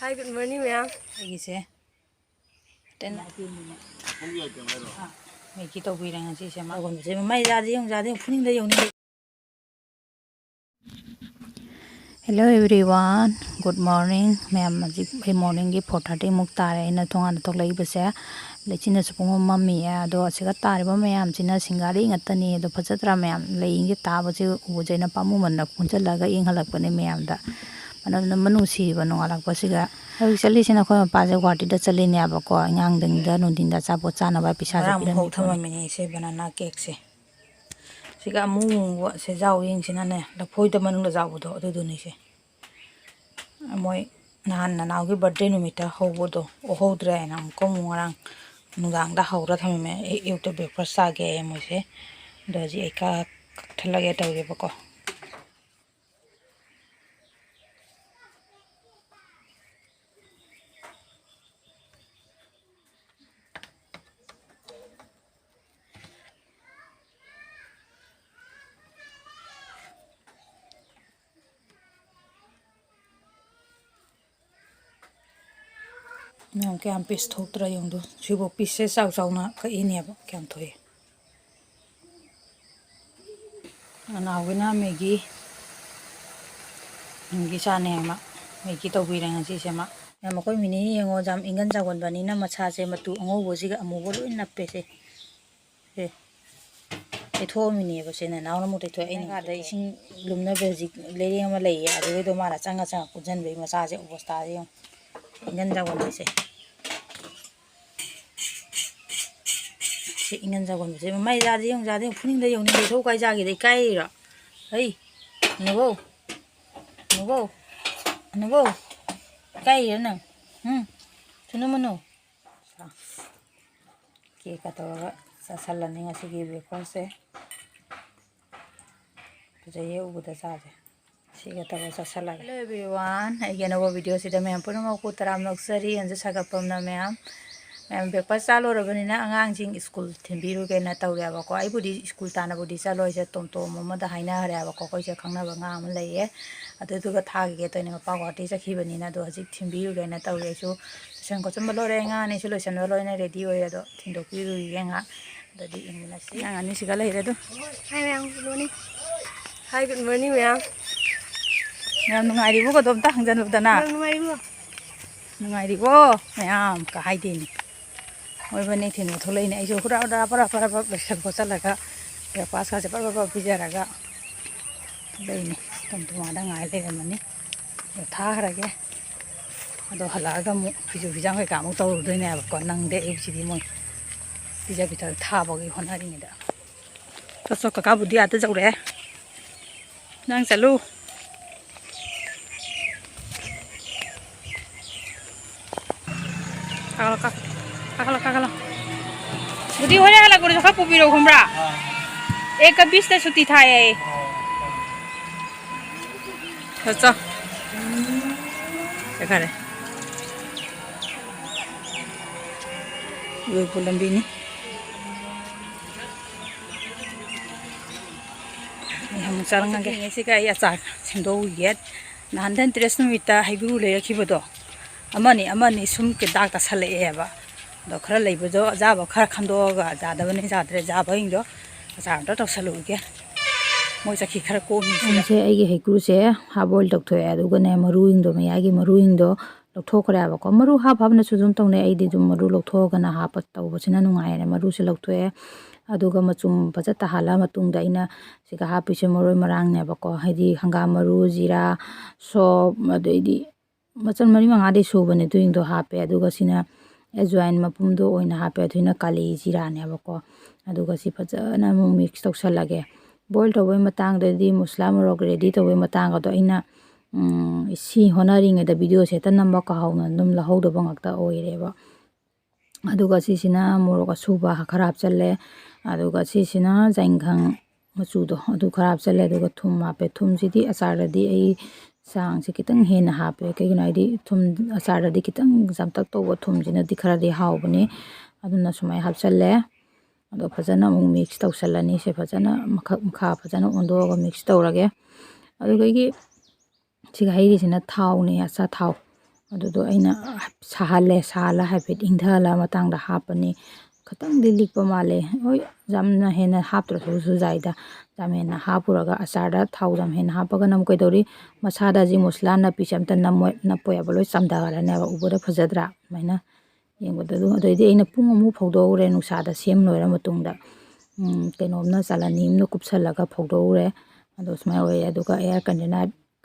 Hi, good morning, ma'am. ꯑꯩꯒꯤꯁꯦ ten ꯃꯦꯒꯤ ꯇꯧꯕꯤꯔꯦ ꯉꯁꯤꯁꯦ ꯃꯥꯒꯨꯝꯕꯁꯦ ꯃꯩ ꯌꯥꯗꯦ ꯐꯨꯅꯤꯡꯗ ꯌꯧꯅꯤꯡꯗꯦ ꯍꯦꯜꯂꯣ ꯑꯦꯚ꯭ꯔꯤꯋꯥꯟ ꯒꯨꯗ ꯃꯣꯔꯅꯤꯡ ꯃꯌꯥꯝ ꯍꯧꯖꯤꯛ ꯑꯩ ꯃꯣꯔꯅꯤꯡꯒꯤ 4:30 ꯃꯨꯛ ꯇꯥꯔꯦ ꯑꯩꯅ ꯊꯣꯡꯒꯥꯟꯗ ꯊꯣꯛꯂꯛꯏꯕꯁꯦ ꯂꯩꯆꯤꯟꯅꯁꯨ ꯄꯨꯡꯃꯝ ꯃꯝꯃꯤꯌꯦ ꯑꯗꯣ ꯑꯁꯤꯒ ꯇꯥꯔꯤꯕ ꯃꯌꯥꯝꯁꯤꯅ ꯁꯤꯡꯒꯥꯔꯤ ꯉꯥꯛꯇꯅꯤ ꯑꯗꯣ ꯐꯖꯗ꯭ꯔꯥ ꯃꯌꯥꯝ ꯂꯩꯁꯦ ꯇꯥꯕꯁꯦ ꯎꯕꯁꯦ ꯑꯩꯅ ꯄꯥꯝꯃꯨꯃꯟꯅ ꯄꯨꯟꯁꯤꯜꯂꯒ ꯌꯦꯡꯍꯜꯂꯛꯄꯅꯦ ꯃꯌꯥꯝꯗ ꯃꯅꯝ ꯅꯨꯡꯁꯤꯕ ꯅꯣꯡꯉꯥꯜꯂꯛꯄꯁꯤꯒ ꯍꯧꯖꯤꯛ ꯆꯠꯂꯤꯁꯤꯅ ꯑꯩꯈꯣꯏ ꯃꯄꯥꯁꯦ ꯒꯨꯍꯥꯇꯤꯗ ꯆꯠꯂꯤꯅꯦꯕꯀꯣ ꯑꯉꯥꯡꯁꯤꯡꯗ ꯅꯨꯡꯊꯤꯟꯗ ꯑꯆꯥꯄꯣꯠ ꯆꯥꯅꯕ ꯄꯩꯁꯥꯁꯦ ꯄꯤꯔꯝꯃꯤ ꯊꯝꯃꯝꯃꯤꯅꯦ ꯁꯦ ꯕꯅꯥꯅꯥ ꯀꯦꯛꯁꯦ ꯁꯤꯒ ꯑꯃꯨꯕ ꯁꯦꯖꯥꯎ ꯌꯦꯡꯁꯤꯅꯅꯦ ꯂꯐꯣꯏꯗ ꯃꯅꯨꯡꯗ ꯖꯥꯎꯕꯗꯣ ꯑꯗꯨꯗꯨꯅꯤꯁꯦ ꯃꯣꯏ ꯅꯍꯥꯟ ꯅꯅꯥꯎꯒꯤ ꯕꯥꯔꯗꯦ ꯅꯨꯃꯤꯠꯇ ꯍꯧꯕꯗꯣ ꯑꯣꯍꯧꯗ꯭ꯔꯦ ꯍꯥꯏꯅ ꯑꯃꯨꯛꯀ ꯉꯔꯥꯡ ꯅꯨꯡꯗꯥꯡꯗ ꯍꯧꯔ ꯊꯝꯃꯝꯃꯦ ꯑꯌꯨꯛꯇ ꯕ꯭ꯔꯦꯛꯐꯥꯁ ꯆꯥꯒꯦ ꯃꯣꯏꯁꯦ ꯑꯗꯣ ꯍꯧꯖꯤꯛ ꯑꯩ ꯀꯛꯊꯠꯂꯒꯦ ꯇꯧꯔꯦꯕꯀꯣ ꯅꯪ ꯀꯌꯥꯝ ꯄꯤꯁ ꯊꯣꯛꯇ꯭ꯔꯥ ꯌꯦꯡꯗꯣ ꯁꯤꯕꯨ ꯄꯤꯁꯁꯦ ꯆꯥꯎ ꯆꯥꯎꯅ ꯀꯛꯏꯅꯦꯕ ꯀꯌꯥꯝ ꯊꯣꯛꯏ ꯅꯅꯥꯎꯒꯤꯅ ꯃꯦꯒꯤ ꯆꯥꯅꯤ ꯑꯃ ꯃꯦꯒꯤ ꯇꯧꯕꯤꯔꯦ ꯉꯁꯤꯁꯦ ꯑꯃ ꯃꯈꯣꯏ ꯃꯤꯅꯤ ꯌꯦꯡꯉꯣ ꯌꯥꯝ ꯏꯪꯒꯟ ꯆꯥꯎꯒꯟꯕꯅꯤꯅ ꯃꯁꯥꯁꯦ ꯃꯇꯨ ꯑꯉꯧꯕꯁꯤꯒ ꯑꯃꯨꯕ ꯂꯣꯏ ꯅꯞꯄꯦꯁꯦ ꯇꯩꯊꯣꯛꯑꯝꯃꯤꯅꯦꯕ ꯁꯦ ꯅꯅꯥꯎꯅ ꯑꯃꯨꯛ ꯇꯩꯊꯣꯛꯑꯦ ꯑꯩꯅ ꯀꯥꯗ ꯏꯁꯤꯡ ꯂꯨꯝꯅꯕ ꯍꯧꯖꯤꯛ ꯂꯩꯔꯦꯡ ꯑꯃ ꯂꯩꯌꯦ ꯑꯗꯨꯒꯤꯗꯣ ꯃꯥꯅ ꯆꯪꯉ ꯄꯨꯟꯁꯤꯟꯕꯒꯤ ꯃꯆꯥꯁꯦ ꯑꯣꯕꯁꯇꯥꯁꯦ ꯌꯦꯡꯉꯣ ꯏꯪꯒꯟ ꯆꯥꯎꯒꯟꯕꯁꯦ ꯁꯤ ꯏꯪꯒꯟ ꯆꯥꯎꯒꯟꯕꯁꯦ ꯃꯩ ꯌꯥꯗꯦ ꯐꯨꯅꯤꯡꯗ ꯌꯧꯅꯤꯡꯗꯦ ꯊꯧ ꯀꯥꯏ ꯆꯥꯈꯤꯗ ꯏꯀꯥꯏꯔꯤꯔꯣ ꯍꯩ ꯑꯅꯨꯕꯧ ꯏꯀꯥꯏꯔꯤꯔꯣ ꯅꯪ ꯊꯨꯅꯨ ꯃꯨꯅꯨ ꯀꯦꯛꯀ ꯇꯧꯔꯒ ꯆꯥꯁꯜꯂꯅꯤ ꯉꯁꯤꯒꯤ ꯕ꯭ꯔꯦꯛꯐꯥꯁꯁꯦ ꯐꯖꯩꯌꯦ ꯎꯕꯗ ꯆꯥꯁꯦ ꯁꯤꯒ ꯇꯧꯔꯒ ꯆꯥꯁꯜꯂꯒꯦ ꯍꯦꯜꯂꯣ ꯑꯦꯚ꯭ꯔꯤꯋꯥꯟ ꯑꯩꯒꯤ ꯑꯅꯧꯕ ꯚꯤꯗꯤꯑꯣꯁꯤꯗ ꯃꯌꯥꯝ ꯄꯨꯝꯅꯃꯛꯄꯨ ꯇꯔꯥꯝꯅ ꯑꯣꯛꯆꯔꯤ ꯍꯟꯖ ꯁꯥꯒꯠꯄꯝꯅ ꯃꯌꯥꯝ ꯕ꯭ꯔꯦꯛꯐꯥꯁ ꯆꯥꯂꯣꯏꯔꯕꯅꯤꯅ ꯑꯉꯥꯡꯁꯤꯡ ꯁ꯭ꯀꯨꯜ ꯊꯤꯟꯕꯤꯔꯨꯒꯦꯅ ꯇꯧꯔꯦꯕꯀꯣ ꯑꯩꯕꯨꯗꯤ ꯁ꯭ꯀꯨꯜ ꯇꯥꯟꯅꯕꯨꯗꯤ ꯆꯠꯂꯣꯏꯁꯦ ꯇꯣꯝꯇꯣꯝ ꯑꯃꯗ ꯍꯥꯏꯅꯈ꯭ꯔꯦꯕꯀꯣ ꯑꯩꯈꯣꯏꯁꯦ ꯈꯪꯅꯕ ꯑꯉꯥꯡ ꯑꯃ ꯂꯩꯌꯦ ꯑꯗꯨꯗꯨꯒ ꯊꯥꯈꯤꯒꯦ ꯇꯧꯅꯦ ꯃꯄꯥ ꯒꯨꯍꯥꯇꯤ ꯆꯠꯈꯤꯕꯅꯤꯅ ꯑꯗꯣ ꯍꯧꯖꯤꯛ ꯊꯤꯟꯕꯤꯔꯨꯒꯦꯅ ꯇꯧꯔꯦ ꯑꯩꯁꯨ ꯇꯨꯏꯁꯟ ꯈꯣꯠꯆꯟꯕ ꯂꯣꯏꯔꯦ ꯑꯉꯥꯡ ꯑꯅꯤꯁꯨ ꯂꯣꯏꯁꯟꯕ ꯂꯣꯏꯅ ꯔꯦꯗꯤ ꯑꯣꯏꯔꯦ ꯑꯗꯣ ꯊꯤꯟꯗꯣꯛꯄꯤꯔꯨꯒꯦ ꯉꯥꯏꯍꯥꯛ ꯑꯗꯨꯗꯤ ꯌꯦꯡꯃꯤꯟꯅꯁꯤ ꯑꯉꯥꯡ ꯑꯅꯤꯁꯤꯒ ꯂꯩꯔꯦ ꯑꯗꯨ Hi, ma'am. Good morning. Hi, good morning, ma'am. ꯌꯥꯝ ꯅꯨꯡꯉꯥꯏꯔꯤꯕꯣ ꯀꯗꯣꯝꯇ ꯍꯪꯖꯜꯂꯨꯗꯅ Ma'am, numayro. ꯅꯨꯡꯉꯥꯏꯔꯤꯕꯣ ꯃꯌꯥꯝ ꯀ ꯍꯥꯏꯗꯦꯅꯤ ꯃꯣꯏꯕꯅꯤ ꯊꯤꯟꯕ ꯊꯣꯛꯂꯛꯏꯅꯦ ꯑꯩꯁꯨ ꯍꯨꯔꯥ ꯄꯔꯥ ꯂꯣꯏꯁꯟ ꯈꯣꯠꯆꯜꯂꯒ ꯕ꯭ꯔꯦꯛꯐꯥꯁꯀꯥꯁꯦ ꯄꯔ ꯄꯤꯖꯔꯒ ꯂꯩꯅꯤ ꯇꯣꯝꯇꯣꯃꯥꯗ ꯉꯥꯏ ꯂꯩꯔꯝꯃꯅꯤ ꯑꯗꯣ ꯊꯥꯈ꯭ꯔꯒꯦ ꯑꯗꯣ ꯍꯜꯂꯛꯑꯒ ꯑꯃꯨꯛ ꯐꯤꯁꯨ ꯐꯤꯖꯥꯝ ꯀꯩꯀꯥ ꯑꯃꯨꯛ ꯇꯧꯔꯨꯗꯣꯏꯅꯦꯕꯀꯣ ꯅꯪꯗꯦ ꯑꯌꯨꯛꯁꯤꯗꯤ ꯃꯣꯏ ꯄꯤꯖ ꯄꯤꯊꯛ ꯊꯥꯕꯒꯤ ꯍꯣꯠꯅꯔꯤꯉꯩꯗ ꯆꯠꯁꯣ ꯀꯀꯥꯕꯨꯗꯤ ꯑꯥꯗ ꯌꯧꯔꯛꯑꯦ ꯅꯪ ꯆꯠꯂꯨ काकलो बुद्धि हो जाएगा लगो खा पुपीरो घुमरा 1:20 से छुट्टी था ये अच्छा क्या करे ये पुलंबी नहीं हम चलेंगे ऐसे का ये चार सिंधु ये नांदन ड्रेस नुमिता हाइबू ले रखिबदो अमनी सुम के दाग तसले एबा दो खरा लेबदो जाबो खरा खंदोगा जादबने जाद्रे जाबहिंदो जाबदो तसलुगे मोय चखी खरा कोमसे आइगे हेकुसे हाबोल तोथोए अदुगने मरुइंदो मयागी मरुइंदो लौथोखरेबको मरु हाफाबना सुजुम तौने आइदि जुम मरु लौथोगना हाप तौबसिना नुंगायने मरुसे लौथोए अदुगा मचुम फजता हाला मतुंगदा इना सिगा हापिसे मरोय मरांगनेबको हाइदि हंगाम मरु जीरा सोप अदैदि मचन मरी मंगादि सुबने तुइंदो हापे अदुगा सिना एजवाइन मपुमदो ओइना हापे थुइना काली जीरानेबको अदुगा सि फजना मु मिक्स तौसलगे बॉइल तौबे मतांगददि मसला मोरक रेडी तौबे मतांगदो इना सी होनरिंगेदा वीडियो सेता नंबर काहाउना दम लहौदबा ngakta ओइरेबा अदुगा सिसिना मोरक सुबा खराब चले अदुगा सिसिना जाइंखंग मचुदो अदु खराब चले अदुगा थुम हापे थुम सिदि अचारदि आई सांग से कितंग हेन हापे कइगना आइदि थुम अचारदि कितंग जामतक तौबा थुम जिना दि खरादि हावबने अदुना सुमाय हापचले अदो फजना मु मिक्स तौसलनी से फजना मखा फजना ओंदोगा मिक्स तौरगे अदुगा इ सिगा हाइरिसिना थावने असा थाव ꯑꯗꯨꯗꯣ ꯑꯩꯅ ꯁꯥꯍꯜꯂꯦ ꯁꯥꯍꯜꯂ ꯍꯥꯏꯐꯦꯠ ꯏꯪꯊꯍꯜꯂ ꯃꯇꯥꯡꯗ ꯍꯥꯞꯄꯅꯤ ꯈꯤꯇꯪꯗꯤ ꯂꯤꯛꯄ ꯃꯥꯜꯂꯦ ꯍꯣꯏ ꯌꯥꯝꯅ ꯍꯦꯟꯅ ꯍꯥꯞꯇ꯭ꯔꯁꯨ ꯌꯥꯏꯗ ꯌꯥꯝ ꯍꯦꯟꯅ ꯍꯥꯞꯄꯨꯔꯒ ꯑꯆꯥꯔꯗ ꯊꯥꯎ ꯌꯥꯝ ꯍꯦꯟꯅ ꯍꯥꯞꯄꯒꯅ ꯑꯃꯨꯛ ꯀꯩꯗꯧꯔꯤ ꯃꯁꯥꯗ ꯍꯧꯖꯤꯛ ꯃꯨꯁꯂꯥ ꯅꯞꯄꯤꯁꯦ ꯑꯝꯇ ꯅꯞꯄꯣꯏꯕ ꯂꯣꯏ ꯆꯝꯊꯈ꯭ꯔꯅꯦꯕ ꯎꯕꯗ ꯐꯖꯗ꯭ꯔꯥ ꯑꯗꯨꯃꯥꯏꯅ ꯌꯦꯡꯕꯗ ꯑꯗꯩꯗꯤ ꯑꯩꯅ ꯄꯨꯡ ꯑꯃꯨꯛ ꯐꯧꯗꯣꯛꯎꯔꯦ ꯅꯨꯡꯁꯥꯗ ꯁꯦꯝ ꯂꯣꯏꯔ ꯃꯇꯨꯡꯗ ꯀꯩꯅꯣꯝꯅ ꯆꯥꯂꯅꯤ ꯑꯃꯅ ꯀꯨꯞꯁꯜꯂꯒ ꯐꯧꯗꯣꯛꯎꯔꯦ ꯑꯗꯣ ꯁꯨꯃꯥꯏꯅ ꯑꯣꯏꯔꯦ ꯑꯗꯨꯒ ꯑꯦꯌꯥꯔ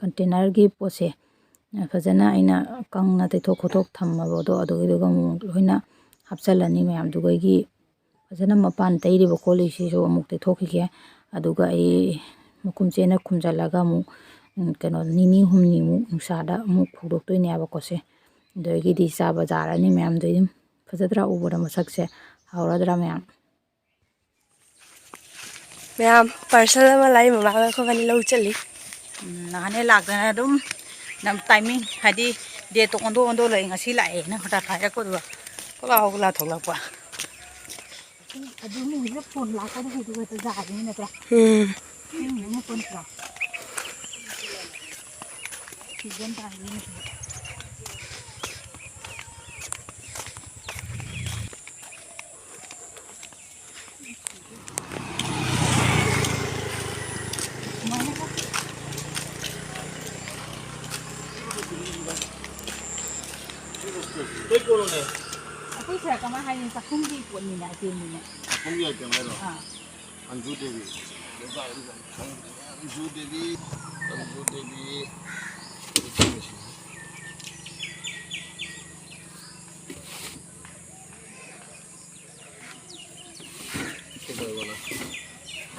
ꯀꯟꯇꯦꯅꯔꯒꯤ ꯄꯣꯠꯁꯦ ꯐꯖꯅ ꯑꯩꯅ ꯀꯪꯅ ꯇꯩꯊꯣꯛ ꯈꯣꯠꯇꯣꯛ ꯊꯝꯃꯕꯗꯣ ꯑꯗꯨꯒꯤꯗꯨꯒ ꯑꯃꯨꯛ ꯂꯣꯏꯅ ꯍꯥꯞꯆꯤꯜꯂꯅꯤ ꯃꯌꯥꯝꯗꯨꯒꯩꯒꯤ ꯐꯖꯅ ꯃꯄꯥꯟ ꯇꯩꯔꯤꯕ ꯈꯣꯠꯂꯤꯁꯤꯁꯨ ꯑꯃꯨꯛ ꯇꯩꯊꯣꯛꯈꯤꯒꯦ ꯑꯗꯨꯒ ꯑꯩ ꯃꯈꯨꯝ ꯆꯦꯅ ꯈꯨꯝꯖꯤꯜꯂꯒ ꯑꯃꯨꯛ ꯀꯩꯅꯣ ꯅꯤꯅꯤ ꯍꯨꯝꯅꯤꯃꯨꯛ ꯅꯨꯡꯁꯥꯗ ꯑꯃꯨꯛ ꯐꯧꯗꯣꯛꯇꯣꯏꯅꯦꯕꯀꯣꯁꯦ ꯑꯗꯒꯤꯗꯤ ꯆꯥꯕ ꯌꯥꯔꯅꯤ ꯃꯌꯥꯝꯗꯣ ꯑꯗꯨꯝ ꯐꯖꯗ꯭ꯔꯥ ꯎꯕꯗ ꯃꯁꯛꯁꯦ ꯍꯧꯔꯗ꯭ꯔꯥ ꯃꯌꯥꯝ ꯃꯌꯥꯝ ꯄꯥꯔꯁꯦꯜ ꯑꯃ ꯂꯥꯛꯏ ꯃꯃꯥꯒ ꯑꯩꯈꯣꯏꯕꯥꯅꯤ ꯂꯧ ꯆꯠꯂꯤ ꯅꯍꯥꯟꯅꯦ ꯂꯥꯛꯇꯅ ꯑꯗꯨꯝ ꯇꯥꯏꯃꯤꯡ ꯍꯥꯏꯗꯤ ꯗꯦꯠꯇꯣ ꯑꯣꯟꯊꯣꯛ ꯂꯩ ꯉꯁꯤ ꯂꯥꯛꯑꯦꯅ ꯍꯣꯇꯥꯠ ꯍꯥꯏꯔꯛꯄꯗꯨꯒ ꯀꯣꯂꯥ ꯊꯣꯛꯂꯛꯄ ꯑꯗꯨ ꯅꯨꯃꯤꯠꯇ ꯐꯣꯟ ꯂꯥꯛꯄꯗ ꯍꯧꯖꯤꯛ ꯈꯛꯇ ꯌꯥꯗꯣꯏꯅꯤ ꯅꯠꯇ꯭ꯔꯥ ꯑꯉꯛꯄ ꯅꯠꯇ꯭ꯔꯥ ꯁꯤꯖꯟ ꯇꯥꯏꯃꯤꯡ ꯑꯩꯈꯣꯏꯁꯦ ꯀꯃꯥꯏꯅ ꯍꯥꯏꯅꯤ ꯆꯥꯛꯈꯨꯝꯒꯤ ꯄꯣꯠꯅꯤꯅ ꯑꯇꯦꯡꯅꯤꯅ ꯆꯥꯛꯈꯨꯝꯒꯤ ꯑꯥꯏꯇꯦꯝ ꯍꯥꯏꯔꯣ ꯑꯟꯖꯨ ꯗꯦꯕꯤ ꯑꯟꯖꯨ ꯗꯦꯕꯤ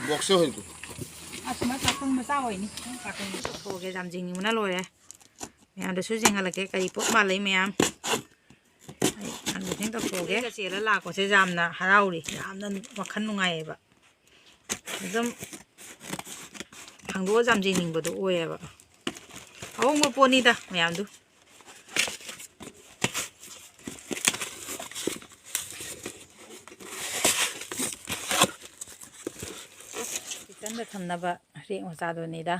ꯕꯣꯛꯁꯦ ꯍꯣꯏꯗꯨ ꯑꯁꯨꯃꯥꯏ ꯆꯥꯛꯈꯨꯝ ꯃꯆꯥ ꯑꯣꯏꯅꯤ ꯆꯥꯛꯈꯨꯝ ꯊꯣꯛꯑꯒꯦ ꯌꯥꯝ ꯌꯦꯡꯅꯤꯡꯕꯅ ꯂꯣꯏꯔꯦ ꯃꯌꯥꯝꯗꯁꯨ ꯌꯦꯡꯍꯜꯂꯛꯀꯦ ꯀꯔꯤ ꯄꯣꯠ ꯃꯥꯜꯂꯤ ꯃꯌꯥꯝ ꯑꯩ ꯑꯟꯕꯣꯛꯁꯤꯡ ꯇꯧꯊꯣꯛꯑꯒꯦ ꯆꯦꯜꯂ ꯂꯥꯛꯄꯁꯦ ꯌꯥꯝꯅ ꯍꯔꯥꯎꯔꯤ ꯌꯥꯝꯅ ꯋꯥꯈꯜ ꯅꯨꯡꯉꯥꯏꯌꯦꯕ ꯑꯗꯨꯝ ꯍꯥꯡꯗꯣꯛꯑ ꯌꯥꯝ ꯌꯦꯡꯅꯤꯡꯕꯗꯣ ꯑꯣꯏꯌꯦꯕ ꯑꯍꯣꯡꯕ ꯄꯣꯠꯅꯤꯗ ꯃꯌꯥꯝꯗꯨ ꯀꯤꯆꯟꯗ ꯊꯝꯅꯕ ꯔꯦꯛ ꯃꯆꯥꯗꯨꯅꯤꯗ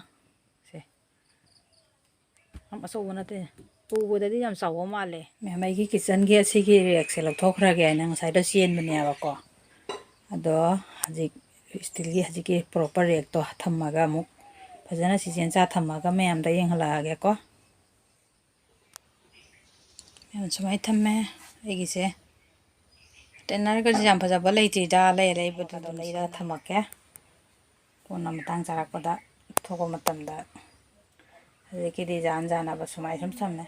ꯁꯦ ꯌꯥꯝ ꯑꯆꯧꯕ ꯅꯠꯇꯦ ꯎꯕꯗꯗꯤ ꯌꯥꯝ ꯆꯥꯎꯕ ꯃꯥꯜꯂꯦ ꯃꯌꯥꯝ ꯑꯩꯒꯤ ꯀꯤꯆꯟꯒꯤ ꯑꯁꯤꯒꯤ ꯔꯦꯛꯁꯦ ꯂꯧꯊꯣꯛꯈ꯭ꯔꯒꯦ ꯍꯥꯏꯅ ꯉꯁꯥꯏꯗ ꯆꯦꯟꯕꯅꯦꯕꯀꯣ ꯑꯗꯣ ꯍꯧꯖꯤꯛ ꯏꯁꯇꯤꯜꯒꯤ ꯍꯧꯖꯤꯛꯀꯤ ꯄ꯭ꯔꯣꯄꯔ ꯔꯦꯛꯇꯣ ꯊꯝꯃꯒ ꯑꯃꯨꯛ ꯐꯖꯅ ꯁꯤꯖꯦꯟ ꯆꯥ ꯊꯝꯃꯒ ꯃꯌꯥꯝꯗ ꯌꯦꯡꯍꯜꯂꯛꯑꯒꯦꯀꯣ ꯃꯌꯥꯝ ꯁꯨꯃꯥꯏꯅ ꯊꯝꯃꯦ ꯑꯩꯒꯤꯁꯦ ꯇꯦꯅꯔꯒꯁꯦ ꯌꯥꯝ ꯐꯖꯕ ꯂꯩꯇ꯭ꯔꯤꯗ ꯂꯩꯕꯗꯨꯗ ꯂꯩꯔ ꯊꯝꯃꯛꯀꯦ ꯀꯣꯟꯅ ꯃꯇꯥꯡ ꯆꯥꯔꯛꯄꯗ ꯊꯣꯛꯄ ꯃꯇꯝꯗ ꯍꯧꯖꯤꯛꯀꯤ ꯗꯤꯖꯥꯏꯟ ꯁꯨꯃꯥꯏꯅ ꯁꯨꯝ ꯊꯝꯃꯦ